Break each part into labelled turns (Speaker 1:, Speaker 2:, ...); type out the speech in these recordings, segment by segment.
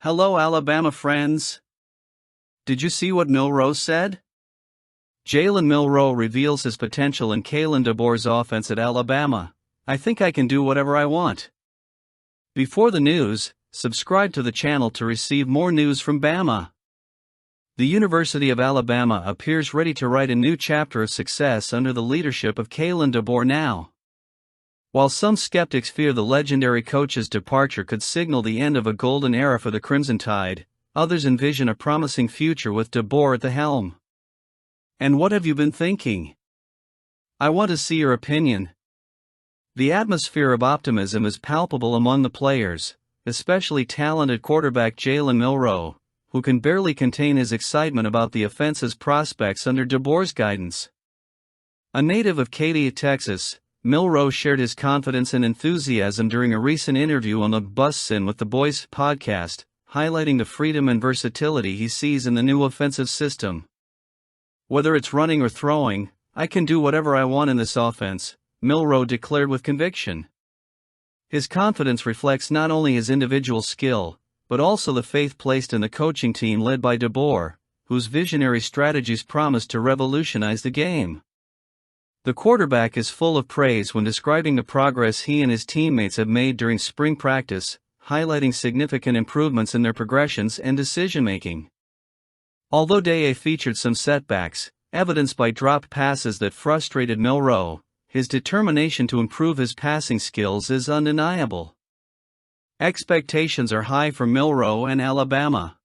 Speaker 1: Hello, Alabama friends. Did you see what Milroe said? Jalen Milroe reveals his potential in Kalen DeBoer's offense at Alabama. I think I can do whatever I want. Before the news, subscribe to the channel to receive more news from Bama. The University of Alabama appears ready to write a new chapter of success under the leadership of Kalen DeBoer now. While some skeptics fear the legendary coach's departure could signal the end of a golden era for the Crimson Tide, others envision a promising future with DeBoer at the helm. And what have you been thinking? I want to see your opinion. The atmosphere of optimism is palpable among the players, especially talented quarterback Jalen Milroe, who can barely contain his excitement about the offense's prospects under DeBoer's guidance. A native of Katy, Texas, Milroe shared his confidence and enthusiasm during a recent interview on the Bussin' with the Boys podcast, highlighting the freedom and versatility he sees in the new offensive system. Whether it's running or throwing, I can do whatever I want in this offense, Milroe declared with conviction. His confidence reflects not only his individual skill, but also the faith placed in the coaching team led by DeBoer, whose visionary strategies promise to revolutionize the game. The quarterback is full of praise when describing the progress he and his teammates have made during spring practice, highlighting significant improvements in their progressions and decision-making. Although Day featured some setbacks, evidenced by dropped passes that frustrated Milroe, his determination to improve his passing skills is undeniable. Expectations are high for Milroe and Alabama.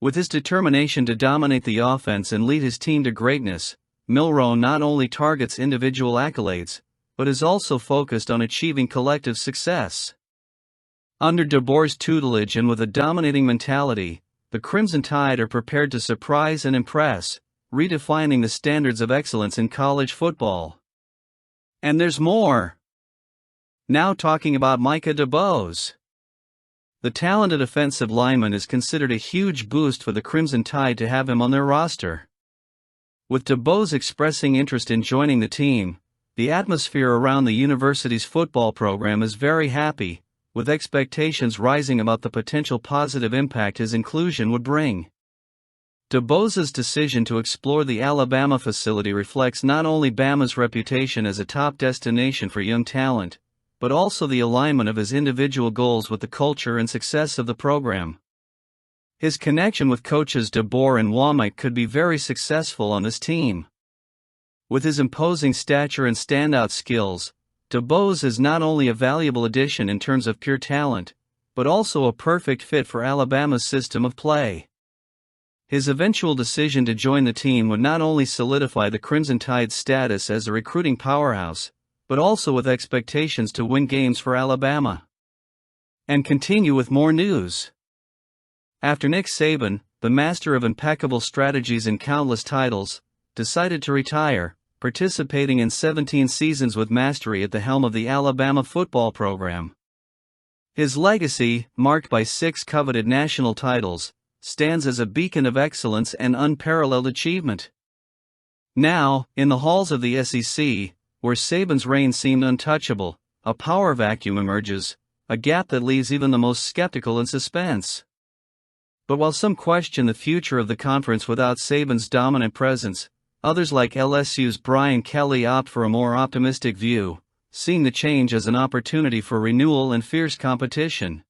Speaker 1: With his determination to dominate the offense and lead his team to greatness, Milroe not only targets individual accolades, but is also focused on achieving collective success. Under DeBoer's tutelage and with a dominating mentality, the Crimson Tide are prepared to surprise and impress, redefining the standards of excellence in college football. And there's more. Now talking about Micah DeBose. The talented offensive lineman is considered a huge boost for the Crimson Tide to have him on their roster. With DeBose expressing interest in joining the team, the atmosphere around the university's football program is very happy, with expectations rising about the potential positive impact his inclusion would bring. DeBose's decision to explore the Alabama facility reflects not only Bama's reputation as a top destination for young talent, but also the alignment of his individual goals with the culture and success of the program. His connection with coaches DeBoer and Womack could be very successful on this team. With his imposing stature and standout skills, DeBose is not only a valuable addition in terms of pure talent, but also a perfect fit for Alabama's system of play. His eventual decision to join the team would not only solidify the Crimson Tide's status as a recruiting powerhouse, but also with expectations to win games for Alabama. And continue with more news. After Nick Saban, the master of impeccable strategies and countless titles, decided to retire, participating in 17 seasons with mastery at the helm of the Alabama football program. His legacy, marked by 6 coveted national titles, stands as a beacon of excellence and unparalleled achievement. Now, in the halls of the SEC, where Saban's reign seemed untouchable, a power vacuum emerges, a gap that leaves even the most skeptical in suspense. But while some question the future of the conference without Saban's dominant presence, others like LSU's Brian Kelly opt for a more optimistic view, seeing the change as an opportunity for renewal and fierce competition.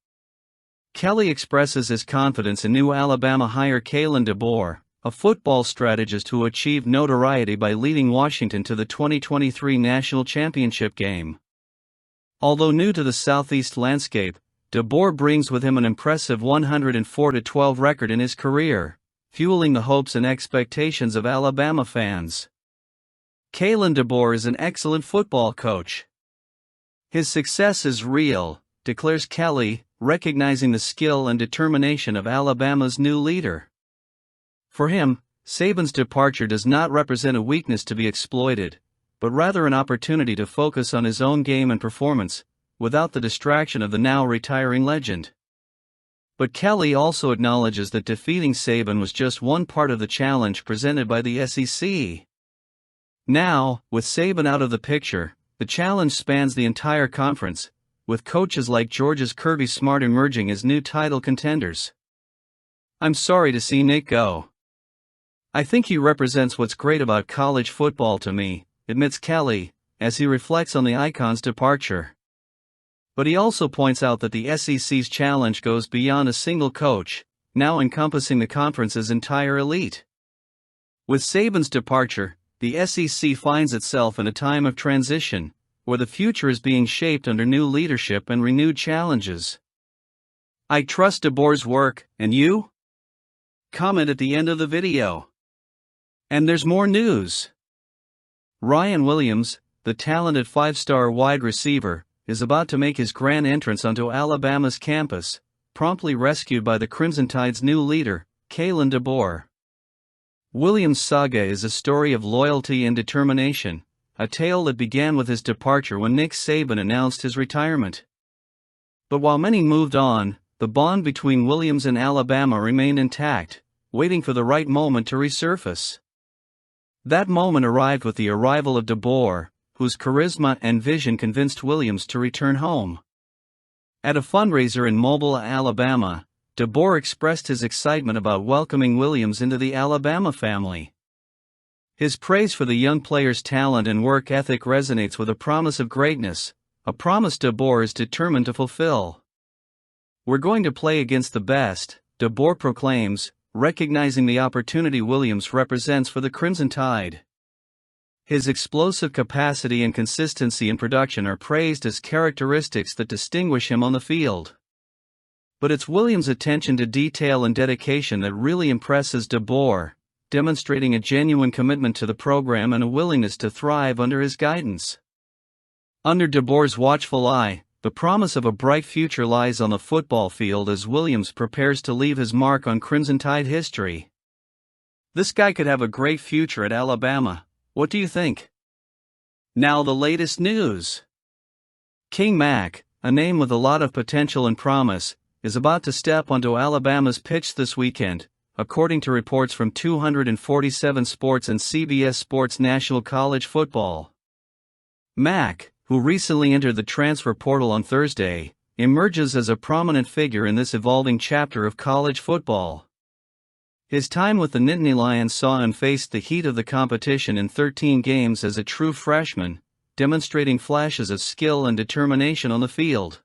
Speaker 1: Kelly expresses his confidence in new Alabama hire Kalen DeBoer, a football strategist who achieved notoriety by leading Washington to the 2023 national championship game. Although new to the Southeast landscape, DeBoer brings with him an impressive 104-12 record in his career, fueling the hopes and expectations of Alabama fans. Kalen DeBoer is an excellent football coach. His success is real, declares Kelly, recognizing the skill and determination of Alabama's new leader. For him, Saban's departure does not represent a weakness to be exploited, but rather an opportunity to focus on his own game and performance, without the distraction of the now retiring legend. But Kelly also acknowledges that defeating Saban was just one part of the challenge presented by the SEC. Now, with Saban out of the picture, the challenge spans the entire conference, with coaches like Georgia's Kirby Smart emerging as new title contenders. I'm sorry to see Nick go. I think he represents what's great about college football to me, admits Kelly, as he reflects on the icon's departure. But he also points out that the SEC's challenge goes beyond a single coach, now encompassing the conference's entire elite. With Saban's departure, the SEC finds itself in a time of transition, where the future is being shaped under new leadership and renewed challenges. I trust DeBoer's work, and you? Comment at the end of the video. And there's more news. Ryan Williams, the talented five-star wide receiver, is about to make his grand entrance onto Alabama's campus, promptly rescued by the Crimson Tide's new leader, Kalen DeBoer. Williams' saga is a story of loyalty and determination, a tale that began with his departure when Nick Saban announced his retirement. But while many moved on, the bond between Williams and Alabama remained intact, waiting for the right moment to resurface. That moment arrived with the arrival of DeBoer, whose charisma and vision convinced Williams to return home. At a fundraiser in Mobile, Alabama, DeBoer expressed his excitement about welcoming Williams into the Alabama family. His praise for the young player's talent and work ethic resonates with a promise of greatness, a promise DeBoer is determined to fulfill. We're going to play against the best, DeBoer proclaims, recognizing the opportunity Williams represents for the Crimson Tide. His explosive capacity and consistency in production are praised as characteristics that distinguish him on the field. But it's Williams' attention to detail and dedication that really impresses DeBoer, demonstrating a genuine commitment to the program and a willingness to thrive under his guidance. Under DeBoer's watchful eye, the promise of a bright future lies on the football field as Williams prepares to leave his mark on Crimson Tide history. This guy could have a great future at Alabama. What do you think? Now the latest news. King Mac, a name with a lot of potential and promise, is about to step onto Alabama's pitch this weekend, according to reports from 247 Sports and CBS Sports National College Football. Mac, who recently entered the transfer portal on Thursday, emerges as a prominent figure in this evolving chapter of college football. His time with the Nittany Lions saw him face the heat of the competition in 13 games as a true freshman, demonstrating flashes of skill and determination on the field.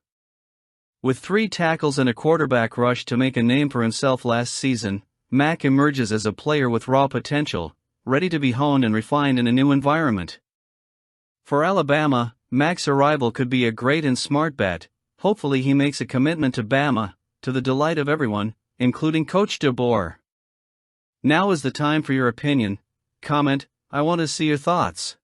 Speaker 1: With 3 tackles and a quarterback rush to make a name for himself last season, Mac emerges as a player with raw potential, ready to be honed and refined in a new environment. For Alabama, Mac's arrival could be a great and smart bet. Hopefully he makes a commitment to Bama, to the delight of everyone, including Coach DeBoer. Now is the time for your opinion. Comment, I want to see your thoughts.